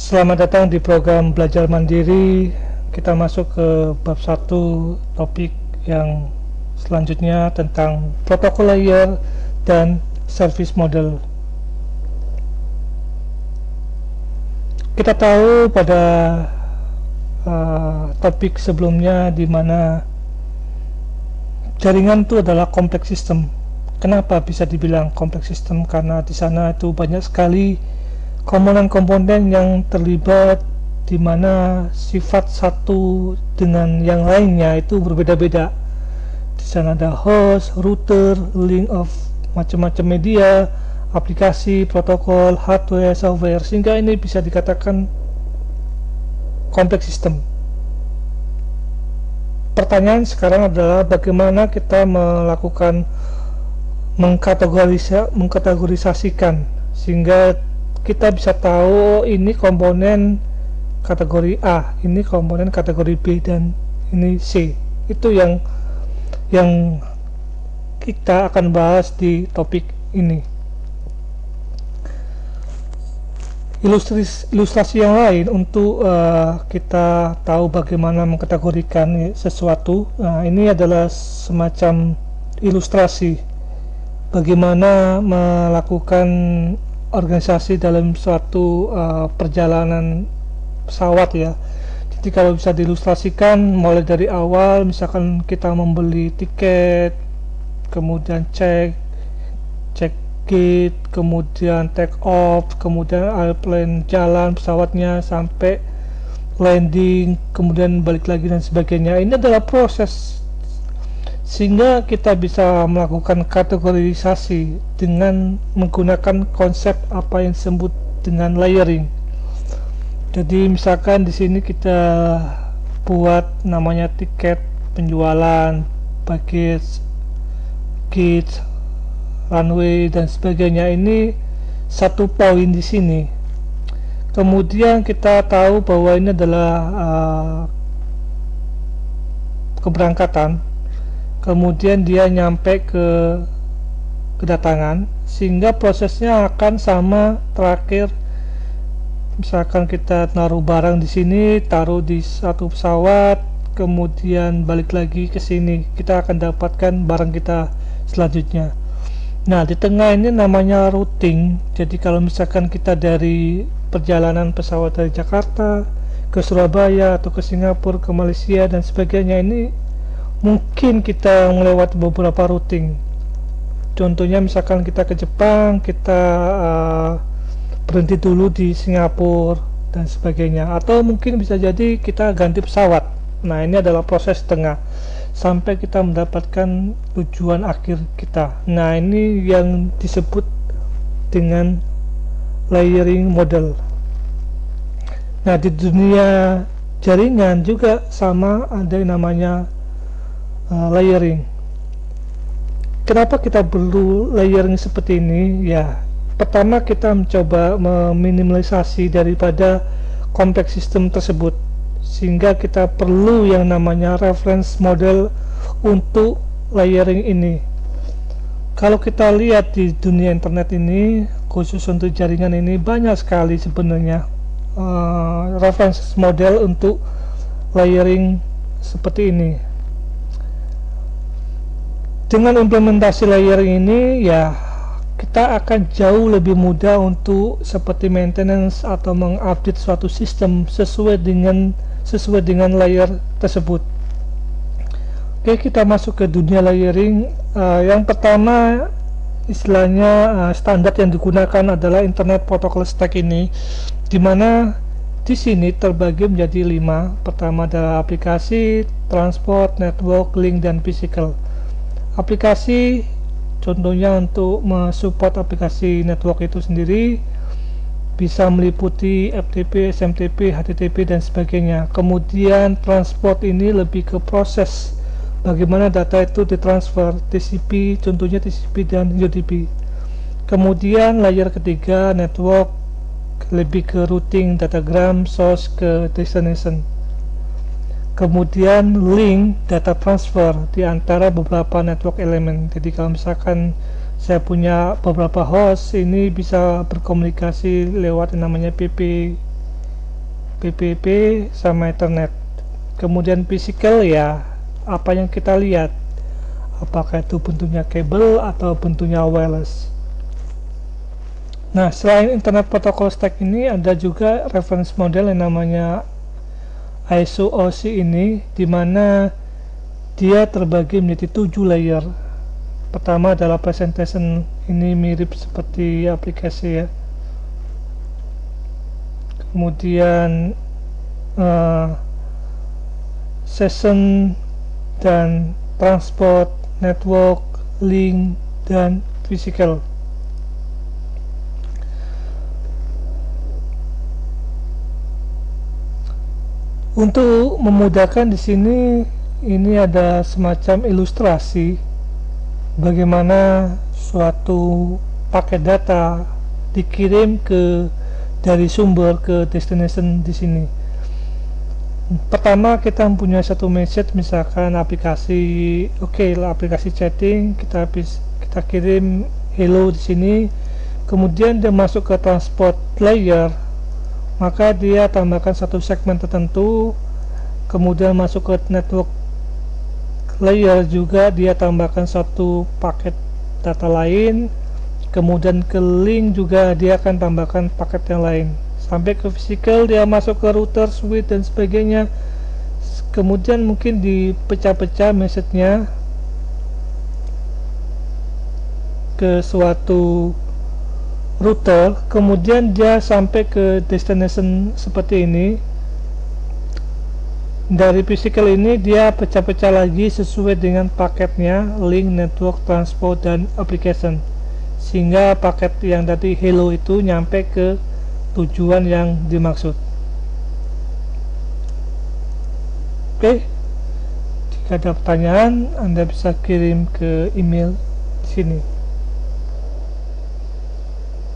Selamat datang di program Belajar Mandiri. Kita masuk ke bab 1, topik yang selanjutnya tentang protokol layer dan service model. Kita tahu pada topik sebelumnya di mana jaringan itu adalah kompleks sistem. Kenapa bisa dibilang kompleks sistem? Karena di sana itu banyak sekali komponen-komponen yang terlibat, di mana sifat satu dengan yang lainnya itu berbeda-beda. Di sana ada host, router, link of macam-macam media, aplikasi, protokol, hardware, software, sehingga ini bisa dikatakan kompleks sistem. Pertanyaan sekarang adalah bagaimana kita melakukan mengkategorisasikan sehingga kita bisa tahu ini komponen kategori A, ini komponen kategori B, dan ini C. Itu yang kita akan bahas di topik ini. Ilustrasi yang lain untuk kita tahu bagaimana mengkategorikan sesuatu. Nah, ini adalah semacam ilustrasi bagaimana melakukan organisasi dalam suatu perjalanan pesawat ya. Jadi kalau bisa diilustrasikan mulai dari awal, misalkan kita membeli tiket, kemudian cek gate, kemudian take off, kemudian airplane jalan pesawatnya sampai landing, kemudian balik lagi dan sebagainya. Ini adalah proses sehingga kita bisa melakukan kategorisasi dengan menggunakan konsep apa yang disebut dengan layering. Jadi misalkan di sini kita buat namanya tiket, penjualan, baggage, gate, runway dan sebagainya. Ini satu poin di sini. Kemudian kita tahu bahwa ini adalah keberangkatan. Kemudian dia nyampe ke kedatangan, sehingga prosesnya akan sama terakhir. Misalkan kita naruh barang di sini, taruh di satu pesawat, kemudian balik lagi ke sini, kita akan dapatkan barang kita selanjutnya. Nah, di tengah ini namanya routing. Jadi kalau misalkan kita dari perjalanan pesawat dari Jakarta ke Surabaya atau ke Singapura, ke Malaysia dan sebagainya, ini mungkin kita melewati beberapa routing. Contohnya misalkan kita ke Jepang, kita berhenti dulu di Singapura dan sebagainya, atau mungkin bisa jadi kita ganti pesawat. Nah, ini adalah proses tengah sampai kita mendapatkan tujuan akhir kita. Nah, ini yang disebut dengan layering model. Nah, di dunia jaringan juga sama, ada yang namanya layering. Kenapa kita perlu layering seperti ini? Ya, pertama kita mencoba meminimalisasi daripada kompleks sistem tersebut, sehingga kita perlu yang namanya reference model untuk layering ini. Kalau kita lihat di dunia internet ini, khusus untuk jaringan ini, banyak sekali sebenarnya reference model untuk layering seperti ini. Dengan implementasi layering ini ya, kita akan jauh lebih mudah untuk seperti maintenance atau mengupdate suatu sistem sesuai dengan layer tersebut. Oke, kita masuk ke dunia layering. Yang pertama, istilahnya standar yang digunakan adalah Internet Protocol Stack ini, dimana di sini terbagi menjadi 5. Pertama adalah aplikasi, transport, network, link, dan physical. Aplikasi contohnya untuk mensupport aplikasi network itu sendiri bisa meliputi FTP, SMTP, HTTP dan sebagainya. Kemudian transport ini lebih ke proses bagaimana data itu ditransfer, TCP, contohnya TCP dan UDP. Kemudian layer ketiga network lebih ke routing datagram source ke destination. Kemudian link data transfer di antara beberapa network elemen. Jadi kalau misalkan saya punya beberapa host, ini bisa berkomunikasi lewat yang namanya PP PPP sama Ethernet. Kemudian physical ya apa yang kita lihat, apakah itu bentuknya kabel atau bentuknya wireless. Nah, selain Internet Protocol Stack ini ada juga reference model yang namanya ISO-OC ini, dimana dia terbagi menjadi 7 layer. Pertama adalah presentation, ini mirip seperti aplikasi ya. Kemudian session dan transport, network, link, dan physical. Untuk memudahkan di sini, ini ada semacam ilustrasi bagaimana suatu paket data dikirim dari sumber ke destination di sini. Pertama kita mempunyai satu message, misalkan aplikasi, aplikasi chatting, kita kirim hello di sini, kemudian dia masuk ke transport layer, maka dia tambahkan satu segmen tertentu, kemudian masuk ke network layer juga dia tambahkan satu paket data lain, kemudian ke link juga dia akan tambahkan paket yang lain, sampai ke physical dia masuk ke router, switch dan sebagainya. Kemudian mungkin dipecah-pecah message-nya ke suatu router, kemudian dia sampai ke destination seperti ini. Dari physical ini dia pecah-pecah lagi sesuai dengan paketnya, link, network, transport, dan application, sehingga paket yang tadi hello itu nyampe ke tujuan yang dimaksud. Oke, jika ada pertanyaan Anda bisa kirim ke email di sini.